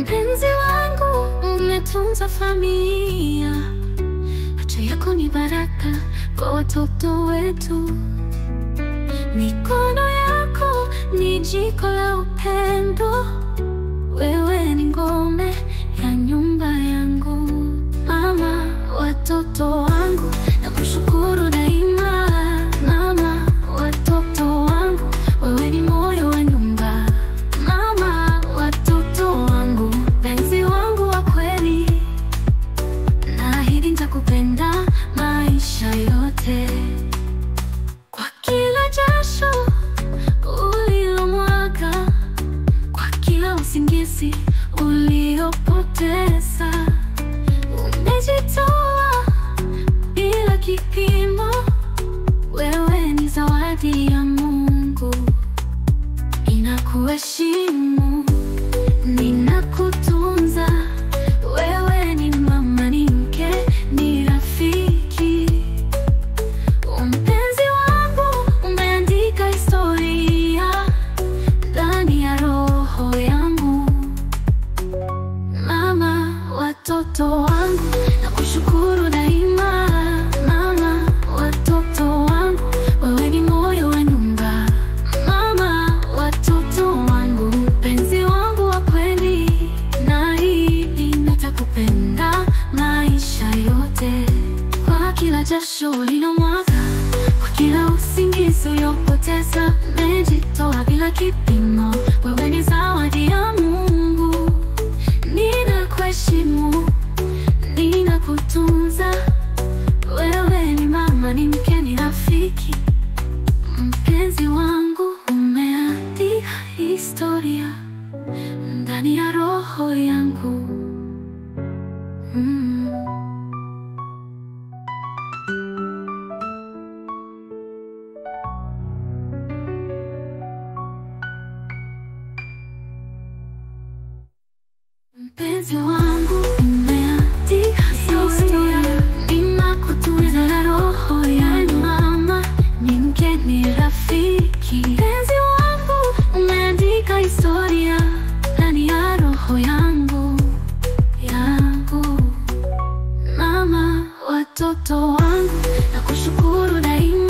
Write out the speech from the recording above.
Mpenzi wangu, umetunza familia, macho yako ni baraka kwa watoto wetu. Mikono yako ni jiko la upendo, wewe ni ngome ya nyumba yangu. Mama, watoto wangu, nakushukuru daima. Mama, watoto wangu, wewe ni moyo wa nyumba. Mama, watoto wangu, mpenzi wangu wa kweli, naahidi nitakupenda maisha yote. Kwa kila jasho ulilomwaga, kwa kila usingizi uliopoteza, umejitoa bila kipimo. Wewe ni zawadi ya Mungu. Ninakuheshimu, ninakutunza. Wewe ni mama, ni mke, ni rafiki. Mpenzi wangu, umeandika historia ndani ya roho yangu. Mama, watoto wangu, nakushukuru daima. Mama, watoto wangu, wewe ni moyo wa nyumba. Mama, watoto wangu, mpenzi wangu wa kweli, naahidi nitakupenda maisha yote. Kwa kila jasho ulilomwaga, kwa kila usingizi uliopoteza, umejitoa bila kipimo. Wewe ni zawadi ya Mungu. Ninakuheshimu, ninakutunza. Wewe ni mama, ni mke, ni rafiki. Mpenzi wangu, umeandika historia ndani ya roho yangu. Mpenzi wangu, umeandika historia, ninakutunza na roho yangu. Mama, ni mke, ni rafiki. Mpenzi wangu, umeandika historia ndani ya roho yangu. Mama, watoto wangu, nakushukuru daima.